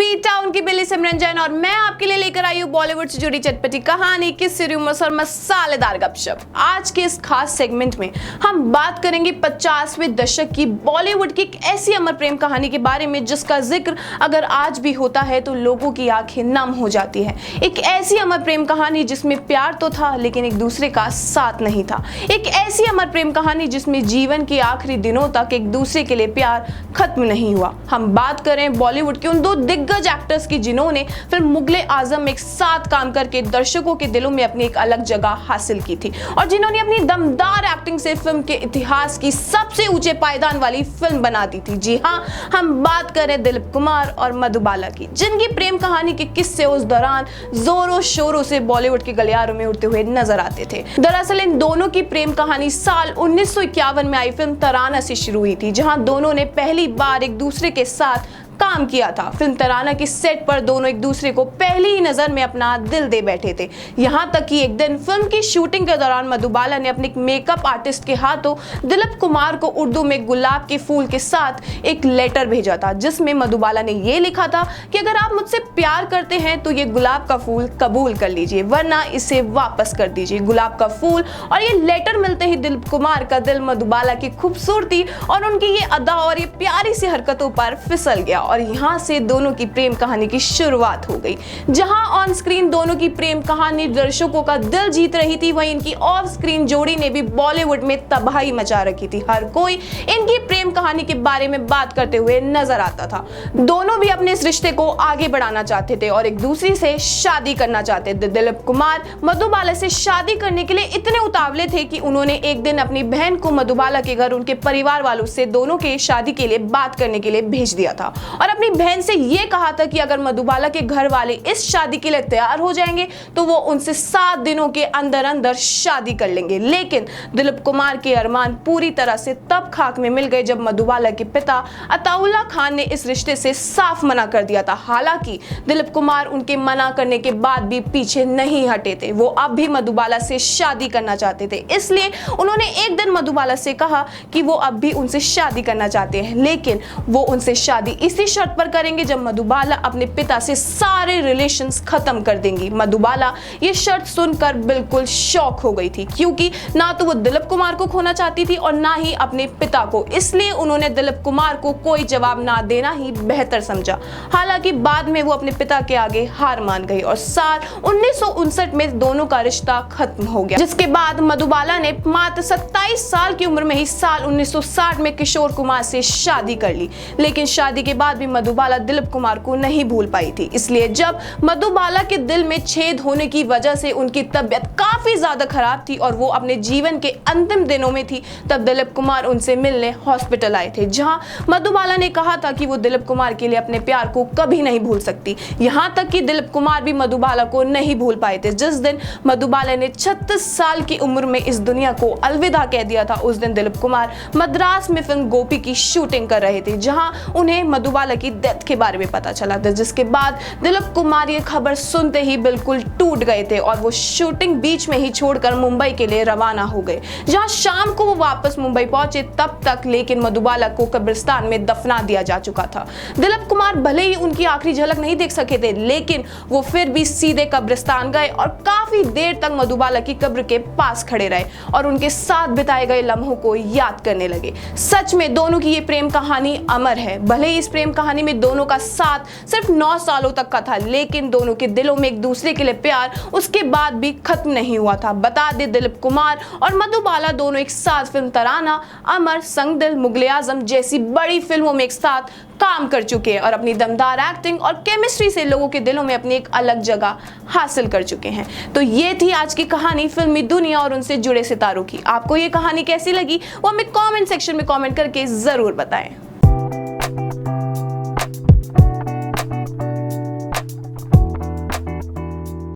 सी town की बिल्ली सिमरन जैन और मैं आपके लिए लेकर आई हूँ बॉलीवुड से जुड़ी चटपटी कहानी, किस्से, रूमर्स और मसालेदार गपशप। आज के इस खास सेगमेंट में हम बात करेंगे 50वें दशक की बॉलीवुड की एक ऐसी अमर प्रेम कहानी के बारे में जिसका जिक्र अगर आज भी होता है तो लोगों की आंखें नम हो जाती है। एक ऐसी अमर प्रेम कहानी जिसमें प्यार तो था लेकिन एक दूसरे का साथ नहीं था। एक ऐसी अमर प्रेम कहानी जिसमें जीवन के आखिरी दिनों तक एक दूसरे के लिए प्यार खत्म नहीं हुआ। हम बात करें बॉलीवुड के उन दो दिग्गज एक्टर्स की जिन्होंने फिल्म मुगले आजम में एक साथ काम करके दर्शकों के दिलों में अपनी एक अलग जगह हासिल की थी और जिन्होंने अपनी दमदार एक्टिंग से फिल्म के इतिहास की सबसे ऊंचे पायदान वाली फिल्म बना दी थी। जी हाँ, हम बात करें दिलीप कुमार और मधुबाला की, जिनकी प्रेम कहानी के किस्से उस दौरान जोरों शोरों से बॉलीवुड के गलियारों में उड़ते हुए नजर आते थे। दरअसल इन दोनों की प्रेम कहानी साल 1951 में आई फिल्म तराना से शुरू हुई थी, जहां दोनों ने पहली बार एक दूसरे के साथ काम किया था। फिल्म तराना की सेट पर दोनों एक दूसरे को पहली ही नजर में अपना दिल दे बैठे थे। यहां तक कि एक दिन फिल्म की शूटिंग के दौरान मधुबाला ने अपने मेकअप आर्टिस्ट के हाथों दिलीप कुमार को उर्दू में गुलाब के फूल के साथ एक लेटर भेजा था, जिसमें मधुबाला ने यह लिखा था कि अगर आप मुझसे प्यार करते हैं तो ये गुलाब का फूल कबूल कर लीजिए, वरना इसे वापस कर दीजिए। गुलाब का फूल और ये लेटर मिलते ही दिलीप कुमार का दिल मधुबाला की खूबसूरती और उनकी ये अदा और ये प्यारी सी हरकतों पर फिसल गया और यहाँ से दोनों की प्रेम कहानी की शुरुआत हो गई। जहाँ ऑन स्क्रीन दोनों की प्रेम कहानी दर्शकों का दिल जीत रही थी, वहीं इनकी ऑफ स्क्रीन जोड़ी ने भी बॉलीवुड में तबाही मचा रखी थी। हर कोई इनकी प्रेम कहानी के बारे में बात करते हुए नजर आता था। दोनों भी अपने इस रिश्ते को आगे बढ़ाना चाहते थे और एक दूसरे से शादी करना चाहते थे। दिलीप कुमार मधुबाला से शादी करने के लिए इतने उतावले थे कि उन्होंने एक दिन अपनी बहन को मधुबाला के घर उनके परिवार वालों से दोनों के शादी के लिए बात करने के लिए भेज दिया था और अपनी बहन से यह कहा था कि अगर मधुबाला के घर वाले इस शादी के लिए तैयार हो जाएंगे तो वो उनसे 7 दिनों के अंदर अंदर शादी कर लेंगे। लेकिन दिलीप कुमार के अरमान पूरी तरह से तब खाक में मिल गए जब मधुबाला के पिता अताउल्ला खान ने इस रिश्ते से साफ मना कर दिया था। हालांकि दिलीप कुमार उनके मना करने के बाद भी पीछे नहीं हटे थे। वो अब भी मधुबाला से शादी करना चाहते थे, इसलिए उन्होंने एक दिन मधुबाला से कहा कि वो अब भी उनसे शादी करना चाहते हैं, लेकिन वो उनसे शादी इसी शर्त पर करेंगे जब मधुबाला अपने पिता से सारे रिलेशंस खत्म कर देंगी। मधुबाला ये शर्त सुनकर बिल्कुल शॉक हो गई थी, क्योंकि ना तो वो दिलीप कुमार को खोना चाहती थी और ना ही अपने पिता को, इसलिए उन्होंने दिलीप कुमार को कोई जवाब ना देना ही बेहतर समझा। हालांकि बाद में वो अपने पिता के आगे हार मान गई और साल 1959 में दोनों का रिश्ता खत्म हो गया, जिसके बाद मधुबाला ने मात्र 27 साल की उम्र में ही साल 1960 में किशोर कुमार से शादी कर ली। लेकिन शादी के बाद भी मधुबाला दिलीप कुमार को नहीं भूल पाई थी, इसलिए जब मधुबाला के दिल में छेद होने की वजह से उनकी तबीयत काफी ज्यादा खराब थी और वो अपने जीवन के अंतिम दिनों में थी, तब दिलीप कुमार उनसे मिलने हॉस्पिटल आए थे, जहां मधुबाला ने कहा था कि वो दिलीप कुमार के लिए अपने प्यार को कभी नहीं भूल सकती। यहां तक कि दिलीप कुमार भी मधुबाला को नहीं भूल पाए थे। जिस दिन मधुबाला ने 36 साल की उम्र में इस दुनिया को अलविदा कह दिया था, उस दिन दिलीप कुमार मद्रास में फिल्म गोपी की शूटिंग कर रहे थे, जहां उन्हें मधुबाला की डेथ के बारे में पता चला था, जिसके बाद दिलीप कुमार ये खबर सुनते ही बिल्कुल टूट गए थे और वो शूटिंग बीच में ही छोड़कर मुंबई के लिए रवाना हो गए, जहां शाम को वो वापस मुंबई पहुंचे। तब तक लेकिन मधुबाला को कब्रिस्तान में दफना दिया जा चुका था। दिलीप कुमार भले ही उनकी आखिरी झलक नहीं देख सके थे, लेकिन वो फिर भी सीधे कब्रिस्तान गए और काफी देर तक मधुबाला की कब्र के पास खड़े रहे और उनके साथ बिताए गए लम्हों को याद करने लगे। सच में दोनों की ये प्रेम कहानी अमर है। भले ही इस प्रेम कहानी में दोनों का साथ सिर्फ 9 सालों तक का था, लेकिन दोनों के दिलों में एक दूसरे के लिए प्यार उसके बाद भी खत्म नहीं हुआ था। बता दे दिलीप कुमार और मधुबाला दोनों एक साथ फिल्म तराना, अमर, संगदिल, मुगले आजम जैसी बड़ी फिल्मों में एक साथ काम कर चुके हैं और अपनी दमदार एक्टिंग और केमिस्ट्री से लोगों के दिलों में अपनी एक अलग जगह हासिल कर चुके हैं। तो ये थी आज की कहानी फिल्मी दुनिया और उनसे जुड़े सितारों की। आपको ये कहानी कैसी लगी वो हमें कमेंट सेक्शन में कमेंट करके जरूर बताएं।